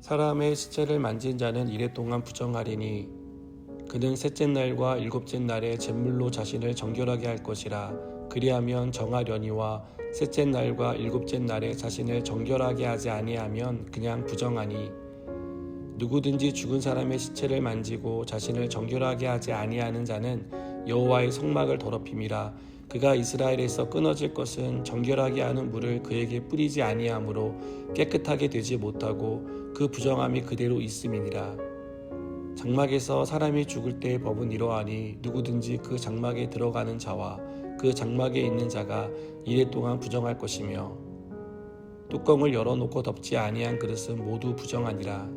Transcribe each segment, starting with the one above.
사람의 시체를 만진 자는 이래 동안 부정하리니 그는 셋째 날과 일곱째 날에 잿물로 자신을 정결하게 할 것이라. 그리하면 정하려니와 셋째 날과 일곱째 날에 자신을 정결하게 하지 아니하면 그냥 부정하니 누구든지 죽은 사람의 시체를 만지고 자신을 정결하게 하지 아니하는 자는 여호와의 성막을 더럽힘이라. 그가 이스라엘에서 끊어질 것은 정결하게 하는 물을 그에게 뿌리지 아니하므로 깨끗하게 되지 못하고 그 부정함이 그대로 있음이니라. 장막에서 사람이 죽을 때의 법은 이러하니 누구든지 그 장막에 들어가는 자와 그 장막에 있는 자가 이래 동안 부정할 것이며 뚜껑을 열어놓고 덮지 아니한 그릇은 모두 부정하니라.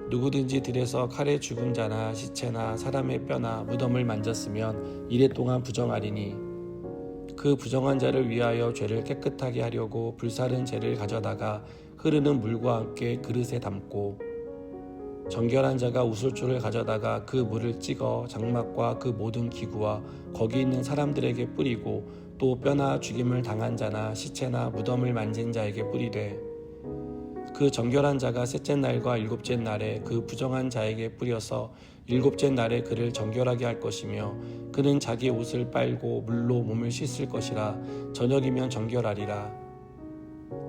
누구든지 들에서 칼에 죽은 자나 시체나 사람의 뼈나 무덤을 만졌으면 이래 동안 부정하리니 그 부정한 자를 위하여 죄를 깨끗하게 하려고 불사른 재를 가져다가 흐르는 물과 함께 그릇에 담고 정결한 자가 우슬초를 가져다가 그 물을 찍어 장막과 그 모든 기구와 거기 있는 사람들에게 뿌리고 또 뼈나 죽임을 당한 자나 시체나 무덤을 만진 자에게 뿌리되 그 정결한 자가 셋째 날과 일곱째 날에 그 부정한 자에게 뿌려서 일곱째 날에 그를 정결하게 할 것이며 그는 자기 옷을 빨고 물로 몸을 씻을 것이라. 저녁이면 정결하리라.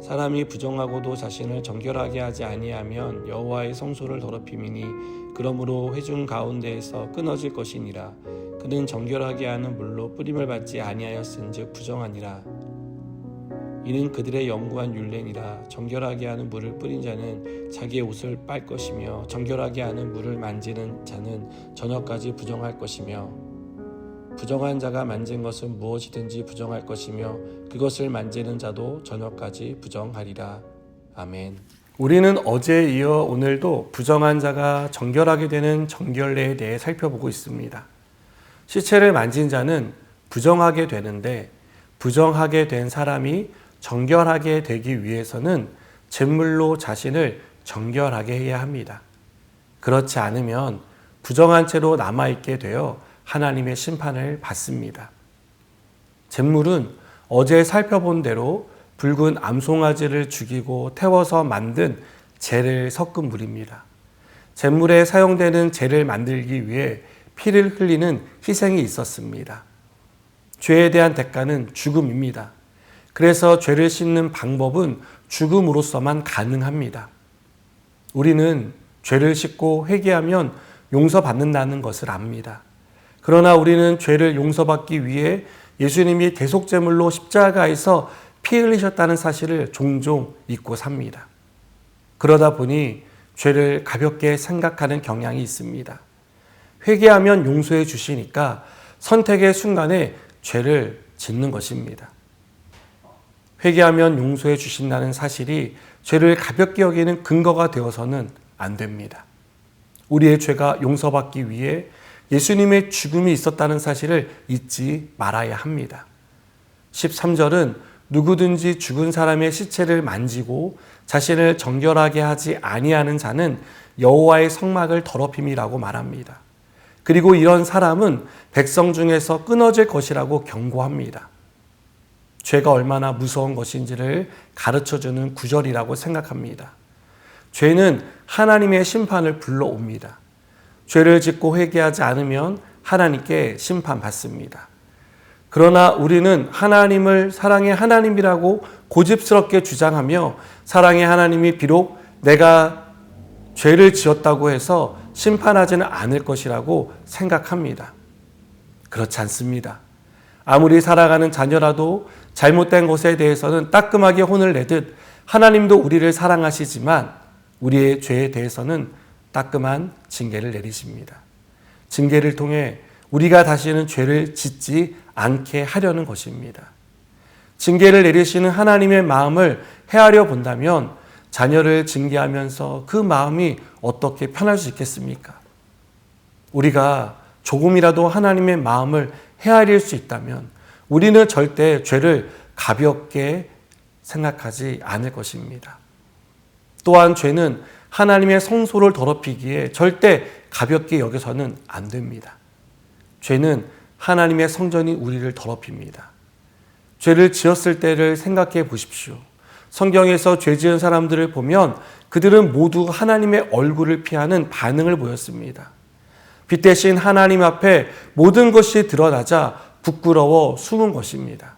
사람이 부정하고도 자신을 정결하게 하지 아니하면 여호와의 성소를 더럽힘이니 그러므로 회중 가운데에서 끊어질 것이니라. 그는 정결하게 하는 물로 뿌림을 받지 아니하였은즉 부정하니라. 이는 그들의 영구한 율례니라. 정결하게 하는 물을 뿌린 자는 자기의 옷을 빨 것이며 정결하게 하는 물을 만지는 자는 저녁까지 부정할 것이며 부정한 자가 만진 것은 무엇이든지 부정할 것이며 그것을 만지는 자도 저녁까지 부정하리라. 아멘. 우리는 어제에 이어 오늘도 부정한 자가 정결하게 되는 정결례에 대해 살펴보고 있습니다. 시체를 만진 자는 부정하게 되는데 부정하게 된 사람이 정결하게 되기 위해서는 잿물로 자신을 정결하게 해야 합니다. 그렇지 않으면 부정한 채로 남아있게 되어 하나님의 심판을 받습니다. 잿물은 어제 살펴본 대로 붉은 암송아지를 죽이고 태워서 만든 재를 섞은 물입니다. 잿물에 사용되는 재를 만들기 위해 피를 흘리는 희생이 있었습니다. 죄에 대한 대가는 죽음입니다. 그래서 죄를 씻는 방법은 죽음으로서만 가능합니다. 우리는 죄를 씻고 회개하면 용서받는다는 것을 압니다. 그러나 우리는 죄를 용서받기 위해 예수님이 대속제물로 십자가에서 피 흘리셨다는 사실을 종종 잊고 삽니다. 그러다 보니 죄를 가볍게 생각하는 경향이 있습니다. 회개하면 용서해 주시니까 선택의 순간에 죄를 짓는 것입니다. 회개하면 용서해 주신다는 사실이 죄를 가볍게 여기는 근거가 되어서는 안 됩니다. 우리의 죄가 용서받기 위해 예수님의 죽음이 있었다는 사실을 잊지 말아야 합니다. 13절은 누구든지 죽은 사람의 시체를 만지고 자신을 정결하게 하지 아니하는 자는 여호와의 성막을 더럽힘이라고 말합니다. 그리고 이런 사람은 백성 중에서 끊어질 것이라고 경고합니다. 죄가 얼마나 무서운 것인지를 가르쳐주는 구절이라고 생각합니다. 죄는 하나님의 심판을 불러옵니다. 죄를 짓고 회개하지 않으면 하나님께 심판받습니다. 그러나 우리는 하나님을 사랑의 하나님이라고 고집스럽게 주장하며 사랑의 하나님이 비록 내가 죄를 지었다고 해서 심판하지는 않을 것이라고 생각합니다. 그렇지 않습니다. 아무리 살아가는 자녀라도 잘못된 것에 대해서는 따끔하게 혼을 내듯 하나님도 우리를 사랑하시지만 우리의 죄에 대해서는 따끔한 징계를 내리십니다. 징계를 통해 우리가 다시는 죄를 짓지 않게 하려는 것입니다. 징계를 내리시는 하나님의 마음을 헤아려 본다면 자녀를 징계하면서 그 마음이 어떻게 편할 수 있겠습니까? 우리가 조금이라도 하나님의 마음을 헤아릴 수 있다면 우리는 절대 죄를 가볍게 생각하지 않을 것입니다. 또한 죄는 하나님의 성소를 더럽히기에 절대 가볍게 여겨서는 안 됩니다. 죄는 하나님의 성전이 우리를 더럽힙니다. 죄를 지었을 때를 생각해 보십시오. 성경에서 죄 지은 사람들을 보면 그들은 모두 하나님의 얼굴을 피하는 반응을 보였습니다. 빛 대신 하나님 앞에 모든 것이 드러나자 부끄러워 숨은 것입니다.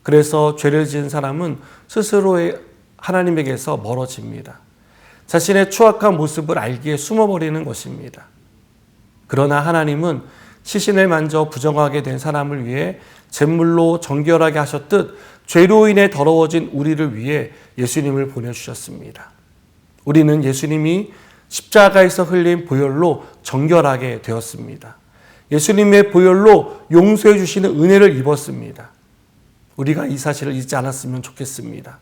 그래서 죄를 지은 사람은 스스로의 하나님에게서 멀어집니다. 자신의 추악한 모습을 알기에 숨어버리는 것입니다. 그러나 하나님은 시신을 만져 부정하게 된 사람을 위해 잿물로 정결하게 하셨듯 죄로 인해 더러워진 우리를 위해 예수님을 보내주셨습니다. 우리는 예수님이 십자가에서 흘린 보혈로 정결하게 되었습니다. 예수님의 보혈로 용서해 주시는 은혜를 입었습니다. 우리가 이 사실을 잊지 않았으면 좋겠습니다.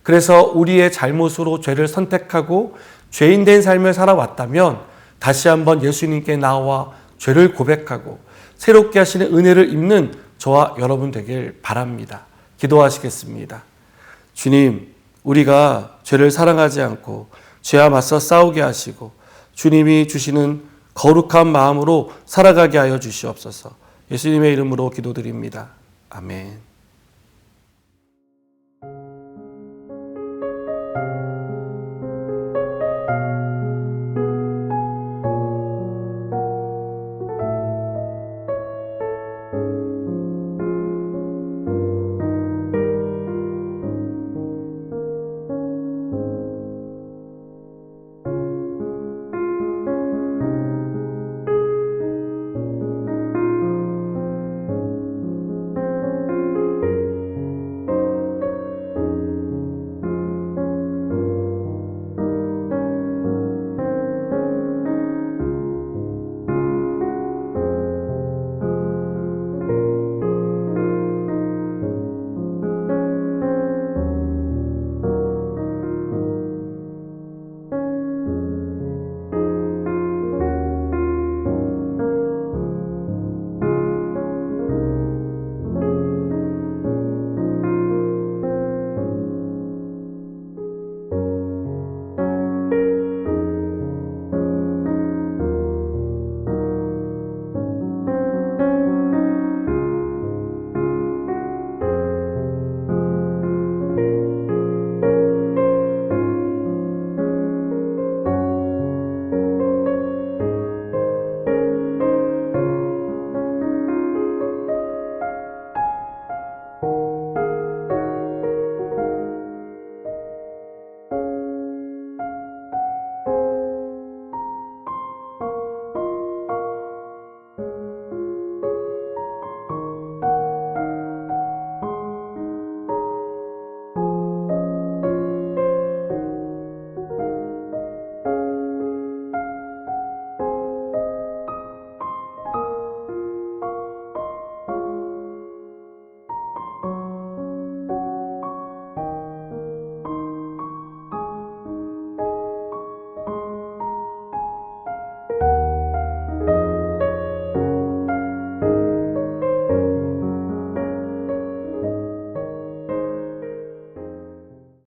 그래서 우리의 잘못으로 죄를 선택하고 죄인된 삶을 살아왔다면 다시 한번 예수님께 나와 죄를 고백하고 새롭게 하시는 은혜를 입는 저와 여러분 되길 바랍니다. 기도하시겠습니다. 주님, 우리가 죄를 사랑하지 않고 죄와 맞서 싸우게 하시고 주님이 주시는 거룩한 마음으로 살아가게 하여 주시옵소서. 예수님의 이름으로 기도드립니다. 아멘.